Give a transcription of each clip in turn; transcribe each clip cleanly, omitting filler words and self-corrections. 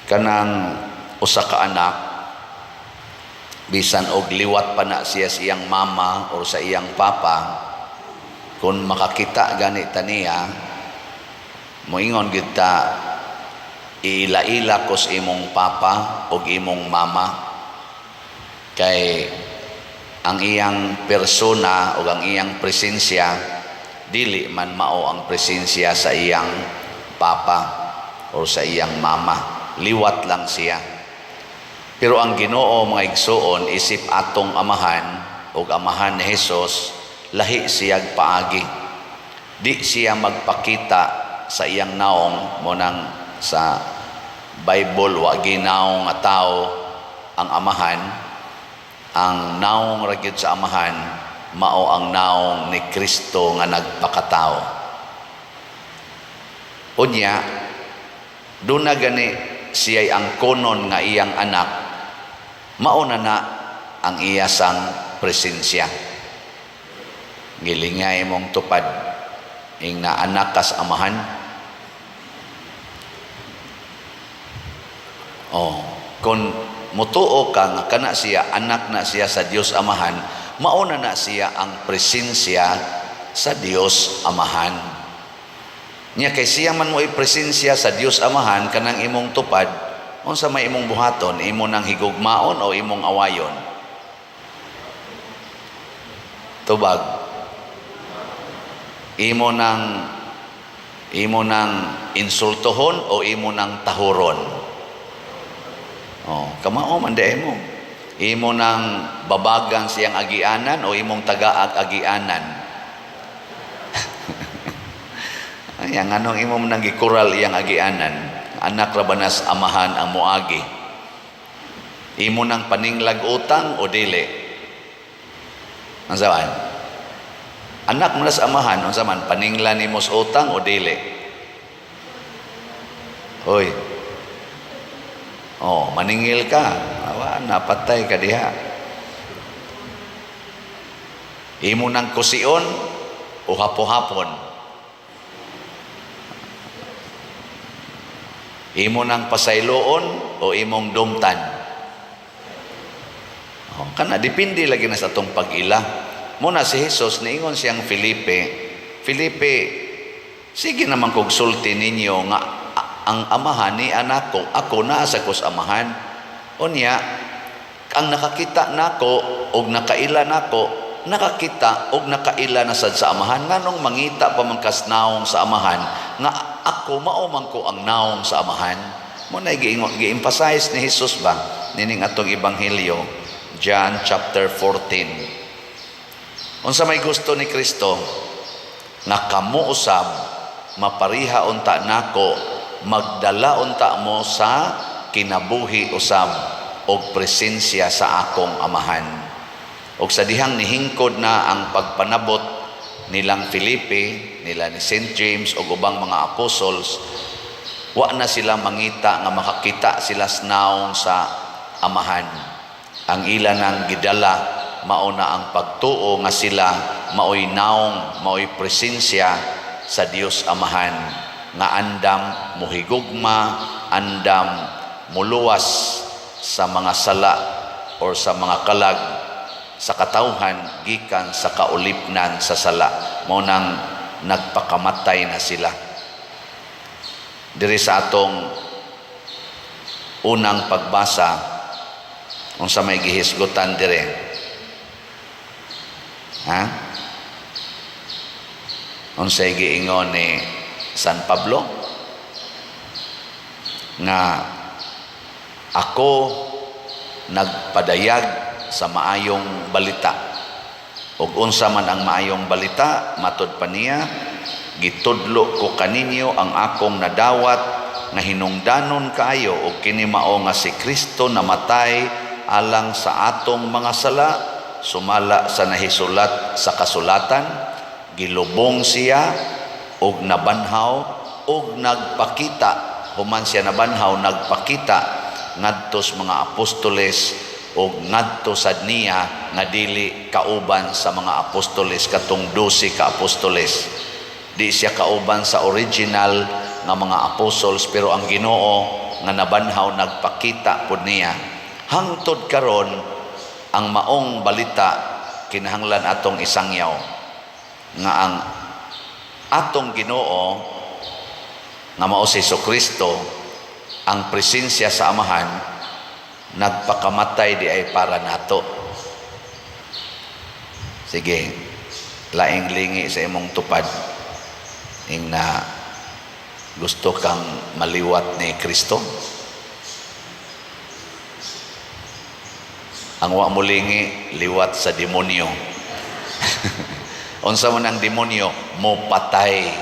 kanang usa ka anak bisan og liwat pa na siya sa iyang mama o sa iyang papa, kung makakita gani taniya moingon gyud ta, iila-ila ko sa imong papa o imong mama, kay ang iyang persona o ang iyang presensya dili man mao ang presensya sa iyang papa o sa iyang mama, liwat lang siya. Pero ang Ginoo mga igsoon, isip atong amahan o amahan ni Hesus, lahi siyag paagi. Di siya magpakita sa iyang naong, munang sa Bible wa ginaong nga tao ang amahan. Ang naong ragyod sa amahan mao ang naong ni Kristo nga nagpakatao. Unya doon na gani siya'y ang konon nga iyang anak, mauna na ang iyasang presensya. Gilingay mong tupad ing na anak kas amahan. Kung mutuo ka nga kana siya anak na siya sa Dios amahan, mauna na siya ang presensya sa Dios amahan. Nya kay siya man mo ipresensya sa Dios amahan kanang imong tupad, unsa may imong buhaton, imo nang higugmaon o imong awayon? Tubag. Imo nang insultohon o imo nang tahuron? Kamao man di mo. Imo nang babagan siyang agianan o imong tagaag-agianan? Ayan, anong imo nang gikural iyang agianan? Anak rabanas amahan ang muagi. Imo nang paninglag utang o dili? Ang saan? Anak mo na sa amahan, ang saan? Paninglan ni mos utang o dili? Hoy. Maningil ka. Awa, napatay ka diha. Imo nang kusion o hapo-hapon? Imo nang pasayloon o imong dumtan? Kana dipindi lagi na sa atong pag-ila. Muna si Jesus niingon siyang Felipe, sige naman kog sulti ninyo nga ang amahan ni anak ko, ako naa sa kus amahan. Unya, ang nakakita nako og nakaila nako, nakakita og nakaila na sad sa amahan. Nganong mangita pa man kas naong sa amahan nga ako mao man ko ang naong sa amahan? Muna gi-emphasize ni Jesus ba nining atong ebanghelyo, John chapter 14. Unsa may gusto ni Kristo nga kamo usab mapariha unta nako, magdala unta mo sa kinabuhi usab og presensya sa akong amahan. Og sa dihang nihingkod na ang pagpanabot nilang Felipe, nila ni St. James o ubang mga apostles, wa na sila mangita nga makakita sila naong sa amahan. Ang ila nang gidala mauna ang pagtuo nga sila maoy naong, maoy presensya sa Dios amahan, nga andam muhigugma, andam muluwas sa mga sala or sa mga kalag sa katawhan gikan sa kaulipnan sa sala. Mao nang nagpakamatay na sila. Diri sa atong unang pagbasa, unsa may gihisgutan dire? Unsay giingon ni San Pablo? Nga ako nagpadayag sa maayong balita. Ug unsa man ang maayong balita, matud pa niya, gitudlo ko kaninyo ang akong nadawat nga hinungdanon kaayo og kini mao nga si Kristo namatay alang sa atong mga sala, sumala sa nahisulat sa kasulatan, gilubong siya og nabanhaw og nagpakita, human siya nabanhaw nagpakita ngadto sa mga apostoles o ngadto sad niya nga dili kauban sa mga apostoles, katong 12 ka apostoles. Di siya kauban sa original nga mga apostles, pero ang Ginoo nga nabanhaw nagpakita pud niya. Hangtod karon ang maong balita kinahanglan atong isangyaw nga ang atong Ginoo nga mao si Jesucristo, ang presensya sa Amahan, nagpakamatay di ay para nato. Sige, laing lingi sa imong tupad ing na gusto kang maliwat ni Kristo. Ang wa mo lingi, liwat sa demonyo. Unsa man ang demonyo? Mo patay,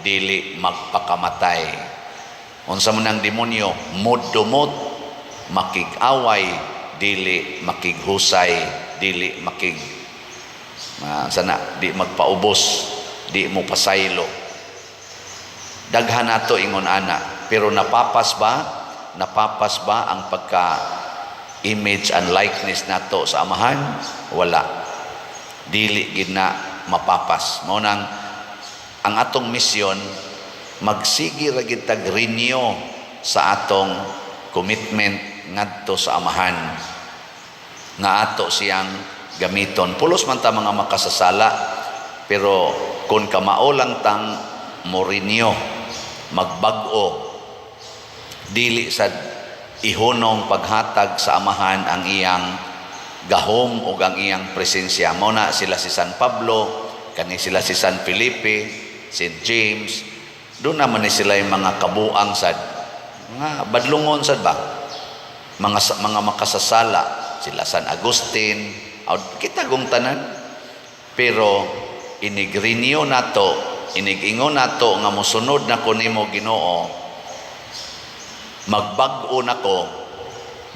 dili magpakamatay. Unsa man ang demonyo? Mo dumot, makig-away, dili makighusay, dili sana di magpaubos, di mo pasaylo. Daghan nato ingon ana, pero napapas ba ang pagka image and likeness nato sa Amahan? Wala. Dili gid na mapapas. Mao nang ang atong misyon, magsigi ra gid tag renew sa atong commitment ngadto sa Amahan nga ato siyang gamiton. Pulos man ta mga makasasala, pero kung kamao lang tang mo renew, magbag-o, dili sad ihunong paghatag sa Amahan ang iyang gahom o ang iyang presensya. Mao na sila si San Pablo, kani sila si San Felipe, St. James, doon naman ni sila yung mga kabuang sad, mga badlungon sad ba, mga makasasala, sila San Agustin, kita kong tanan. Pero inigrenew nato, inigingon nato nga mosunod na ko nimo Ginoo, magbag-o nako,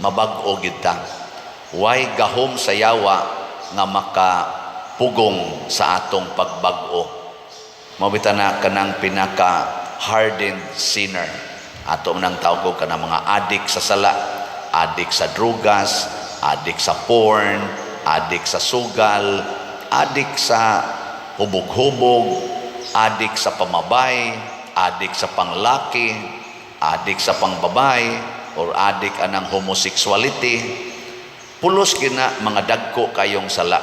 mabag-o gid ta. Way gahom sa yawa nga makapugong sa atong pagbag-o. Mabita na kanang pinaka hardened sinner. Ato nang tawag ka ng mga adik sa sala, adik sa drugas, adik sa porn, adik sa sugal, adik sa hubog-hubog, adik sa pamabay, adik sa panglaki, adik sa pangbabay, or adik anang homosexuality. Pulos gina mga dagko kayong sala.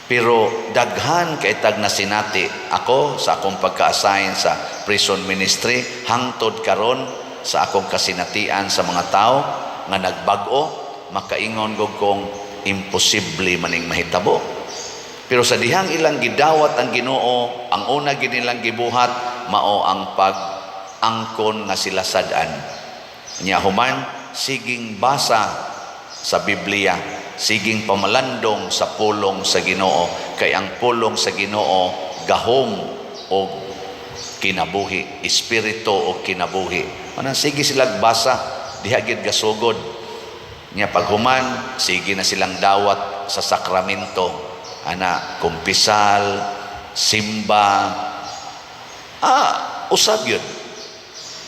Pero daghan kay tag na sinati ako sa akong pagka-assign sa prison ministry, hangtod karon sa akong kasinatian sa mga tao nga nagbag-o, makaingon gog kong imposible maning mahitabo. Pero sa dihang ilang gidawat ang Ginoo, ang una gid nilang gibuhat mao ang angkon nga sila sad-an. Nya human siging basa sa Biblia, siging pamalandong sa pulong sa Ginoo, kay ang pulong sa Ginoo gahom o kinabuhi, espiritu o kinabuhi. Ana sige sila basa, diha gid gasugod. Nya paghuman sige na silang dawat sa sakramento, ana kumpisal, simba, usab yun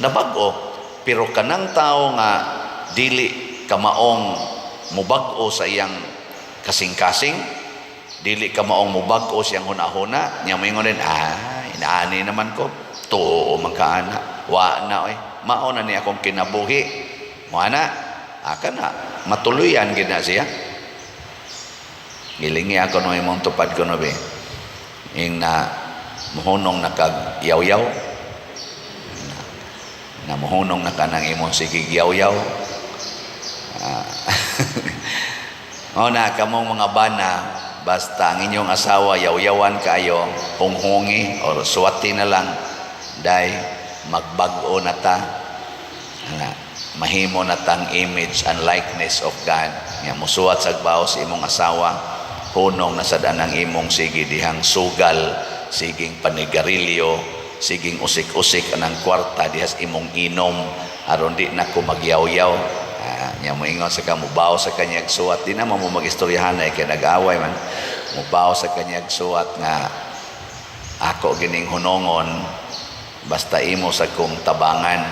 nabag-o. Pero kanang tao nga dili kamaong mubag-o sa iyang kasing-kasing, dili kamaong mubag-o siyang hunahuna, niya moingon din, inaani naman ko, tuo magkaana, wa na oy, mao na ni akong kinabuhi, mo ana, aka na matuluyan gid na siya. Gilingi ako no imong tupad ko no be, ing na mohonong nakagyaw-yaw, na mohonong na kanang imong sige yaw-yaw. O na kamong mga bana, basta ang inyong asawa yaw-yawan kayo, hunghungi or suwati na lang, dahil magbag-o na ta, mahimo na tang image and likeness of God. Nga musuwat sa bawo sa imong asawa, hunong na sad anang imong sige dihang sugal, siging panigarilyo, siging usik-usik anang kwarta dihas imong inom aron di na ko magyaw-yaw. Nya mo ingon sa kamubaw sa kanyang suwat, di na mo magistoryahan ay kay nag-away man, mubaw sa kanyang suwat nga ako gining hunongon basta imo sa kong tabangan.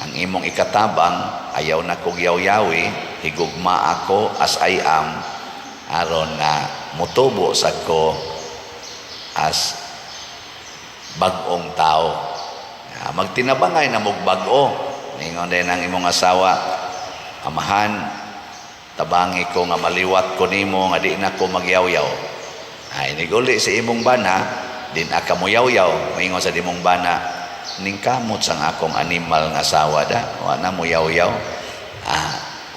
Ang imong ikatabang ayaw na kog yaw-yawi, higugma ako as I am aron na mutubo sa ko as bag-ong tao. Magtinabangay na mog bag-o Ingon din ang imong asawa, amahan, tabangi ko nga maliwat ko nimo nga di na ko magyaw-yaw. Ay niguli sa imong bana, din aka mo yaw-yaw, maingon sa imong bana, ning kamot sang akong animal nga asawa da, wa na mo yaw-yaw.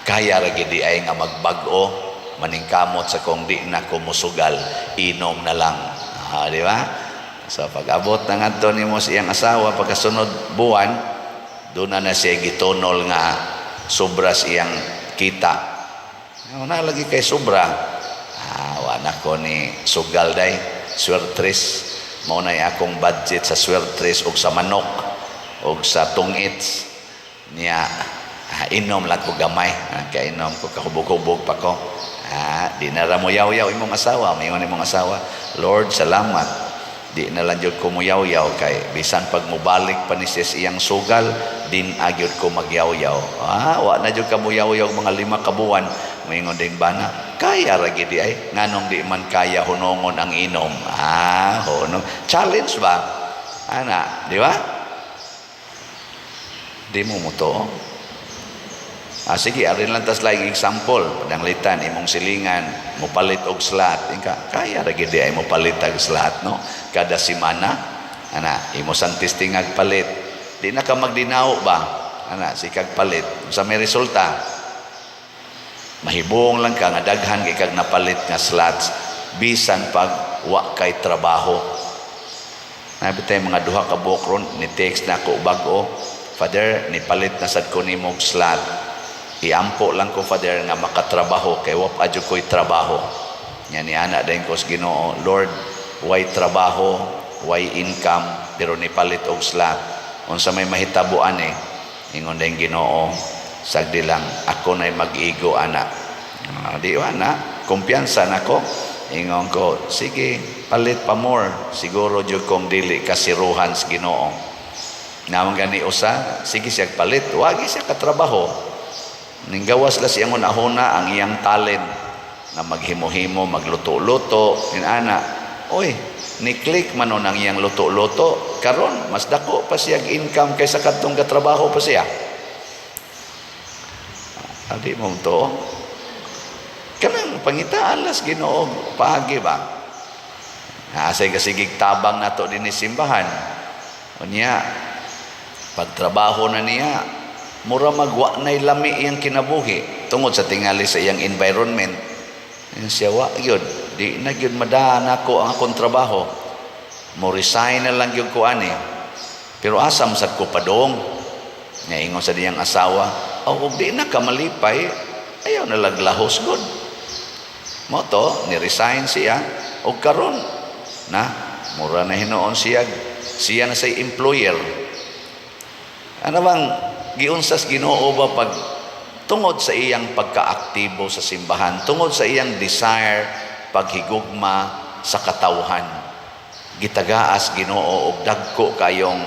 Kaya ra gid ay nga magbag-o, maningkamot sa kung di na ko musugal, inom na lang. Di ba? So pag-abot na ngadto nimo sa iyang asawa pagkasunod buwan, doon na siya gitonol nga sobra siyang kita. Na lagi kay sobra. Wala ko ni sugal day, swertres. Mao na akong budget sa swertres ug sa manok ug sa tungits niya. Inom lang ko gamay. Kaya inom ko kahubog-hubog pa ko. Di na ra mo yaw-yaw imong asawa. Mayon imong asawa, Lord, salamat. Di na lang yun ko muyaw-yaw kay bisan pag mubalik pa ni sis iyang sugal, din agyod ko magyaw-yaw. Wa na yun ka muyaw-yaw mga 5 kabuwan. Mayon ding bana, kaya ra gid ay nganong di man kaya hunongon ang inom. Hunong. Challenge ba? Ana, di ba? Di mo to. Sige, arin lang tas like example, pananglitan imong silingan, mopalit og slot. Kaya ra gid ay mopalit og slot, no? Kada semana, ana, imo sang testing ag palit. Di na ka magdinaw ba? Ana, sikag palit. Sa may resulta, mahibong lang ka nga daghan kay kag napalit nga slots bisan pag wa kay trabaho. Nabitay mga duha ka buok ron ni text na ko bag-o, Father, ni palit na sad ko nimo slot. Iampo lang ko, Father, nga makatrabaho kay wap adyo ko'y trabaho. Yan ni ana dayon ko sa Ginoo, Lord, why trabaho, why income, pero ni palit og slot. Unsa may mahitabuan ingon dayon Ginoo, sagdi lang ako nay mag-igo ana. Di ana, kumpiyansa nako. Ingon ko, sige, palit pa more. Siguro jud kong dili kasiruhan sa Ginoo. Naman gani usa, sige siya palit, wagi siya katrabaho. Ninggawas la siyang una-huna ang iyang talent na maghimo-himo, magluto-luto. Ana, oy, ni-click man ang iyang luto-luto. Karon, mas dako pa siya income kaysa kadtong katrabaho pa siya. Adi mo to. Kanang pangitaan las Ginoo paagi ba? Asay kasigig tabang nato din ni simbahan. Unya, pagtrabaho na niya, mura magwa na'y lami iyang kinabuhi tungod sa tingali sa iyang environment. Siya wa yun, di na yun madaan ako ang akong trabaho, mo resign na lang yun ko ani. Pero asam sad ko padong nga ingon sa diyang asawa, di na ka malipay, ayaw na laglahos good. Mo to ni resign siya og karon na mura na hinoon siya na say employer. Ano bang giunsas Ginoo ba pag tungod sa iyang pagkaaktibo sa simbahan, tungod sa iyang desire paghigugma sa katawhan, gitagaas Ginoo og dagko kayong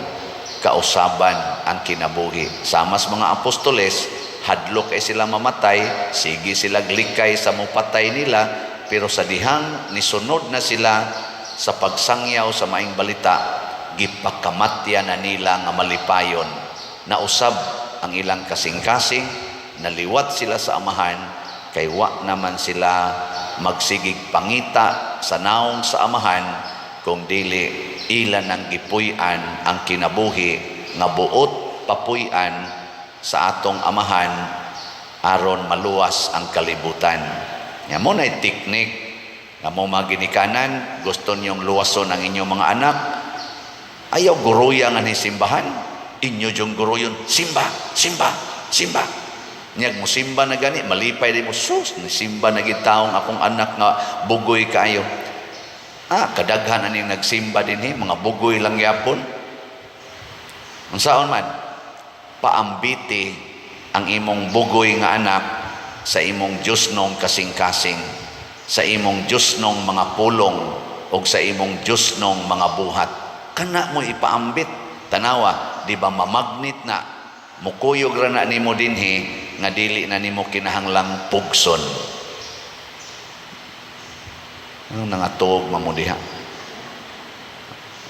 kausaban ang kinabuhi. Samas mga apostoles, hadlok ay sila mamatay, sige sila glikay sa mupatay nila, pero sa dihang nisunod na sila sa pagsangyaw sa maing balita, gipakamatya na nila nga malipayon. Nausab ang ilang kasing-kasing, naliwat sila sa amahan, kay wa naman sila magsigig pangita sa naong sa amahan, kung dili ilan ang gipuy-an ang kinabuhi nga buot papuy-an sa atong amahan aron maluwas ang kalibutan. Nga mo na'y teknik nga mo maginikanan, gusto niyong luwason ang inyong mga anak, ayaw guruya nga ni simbahan. Inyo yung guro yun, simba, simba, simba. Niyag mo simba na gani, malipay din mo, sus, ni simba na gitaong akong anak nga bugoy kayo. Kadaghan na nagsimba din mga bugoy lang yapon. Ang saon man, paambiti ang imong bugoy nga anak sa imong Diyos nong kasing-kasing, sa imong Diyos nong mga pulong, o sa imong Diyos nong mga buhat. Kana mo ipaambit. Tanawa, di ba mamagnet na mukuyog ra na nimo dinhi nga dili na nimo kinahanglang pugson. Ano nangatog mamudiha?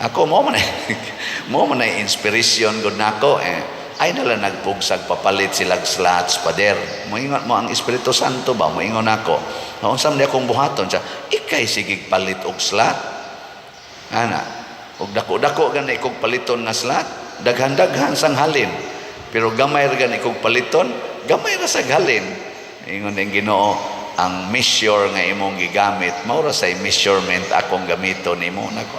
Ako mo man ay inspiration gud nako ay nala nagpugsag papalit silag slots, pader. Moingon mo ang Espiritu Santo ba? Moingon ako. Unsam di akong buhaton siya, ikay sigig palit og slot. Ana, og dako-dako gani kog paliton nga slot, daghan-daghan sang halin. Pero gamay ra gani kog paliton, gamay ra sa halin. Ingon ning Ginoo, ang measure nga imong gigamit, maura say measurement akong gamiton nimo. Nako,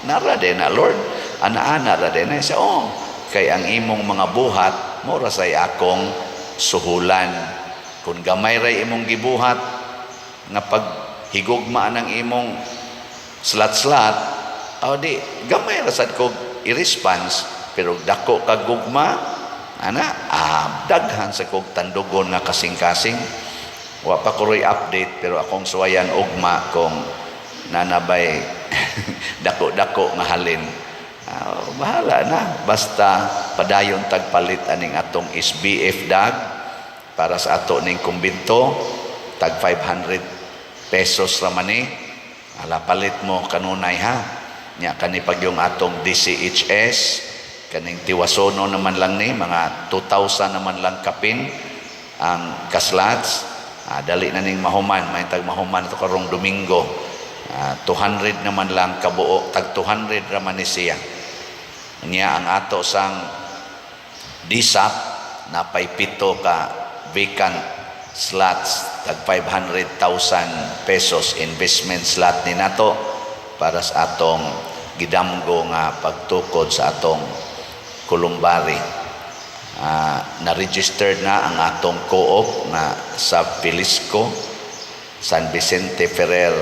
nara din na Lord. Ana-ana ra din na siya. Kay ang imong mga buhat mora say akong suhulan. Kung gamay ray imong gibuhat nga paghigugma ng imong slat-slat, di gamay ra sad ko i-response, pero dako kag gugma daghan sa kog tandugon nga kasing-kasing. Wa pa ko update, pero akong suwayan ugma kung nanabay dako-dako nga halin. Bahala na, basta padayon tagpalit aning atong SBF dag para sa ato ning kumbinto, tag 500 pesos raman ni. Ala palit mo kanunay ha. Nya kani pag yung atong DCHS kaning tiwasono naman lang ni mga 2,000 naman lang kapin ang kaslats. Dali na ning mahuman, may tag mahuman to karong Domingo. 200 naman lang kabuo, tag 200 raman ni siya. Niya ang ato sang DSAP na pay 7 ka vacant slots, tag 500,000 pesos investment slot ni nato para sa atong gidamgo nga pagtukod sa atong Columbari. Na-registered na ang atong co-op na sa Pilisco, San Vicente Ferrer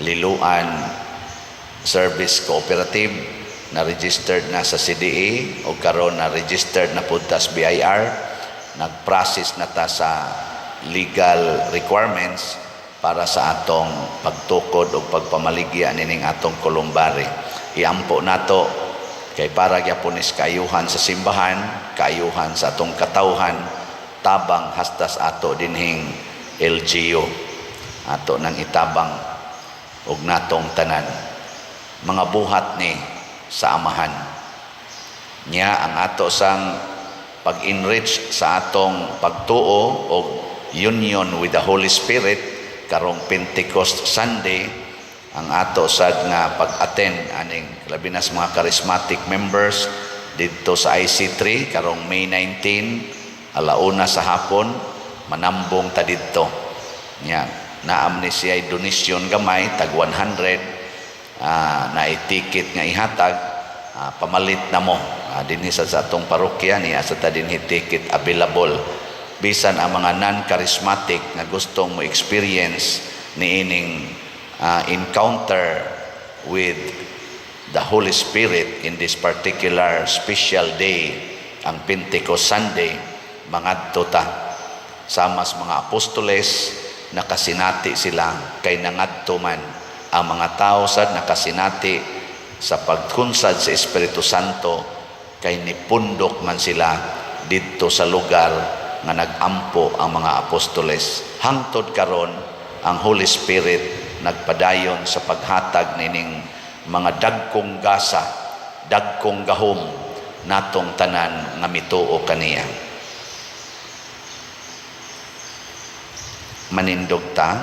Liluan Service Cooperative. Na-registered na sa CDA o karon na-registered na punta sa BIR. Nag-process na ta sa legal requirements para sa atong pagtukod o pagpamaligya nining atong Columbari. Iampo nato kay para gyapon is kaayuhan sa simbahan, kaayuhan sa atong katawhan, tabang hastas ato dinhing LGU. Ato nang itabang og natong tanan. Mga buhat ni sa amahan niya ang ato sang pag-enrich sa atong pagtuo o union with the Holy Spirit karong Pentecost Sunday. Ang ato sad nga pag-attend aning labi na sa mga charismatic members dito sa IC3 karong May 19 alauna sa hapon, manambong ta didto niya. Naam ni siya donation gamay tag 100 na i-ticket nga ihatag, pamalit na mo dinhi sa atong parokya niya sa ta dinhi ticket available. Bisan ang mga non-charismatic nga gustong mo experience ni ining encounter with the Holy Spirit in this particular special day, ang Pentecost Sunday, mangadto ta sama sa mga apostoles. Nakasinati sila kay nangadto man ang mga tao sad nakasinati sa pagkunsad sa Espiritu Santo kay nipundok man sila didto sa lugar nga nagampo ang mga apostoles. Hangtod karon ang Holy Spirit nagpadayon sa paghatag nining mga dagkong gasa, dagkong gahom natong tanan nga mituo kaniya. Manindog ta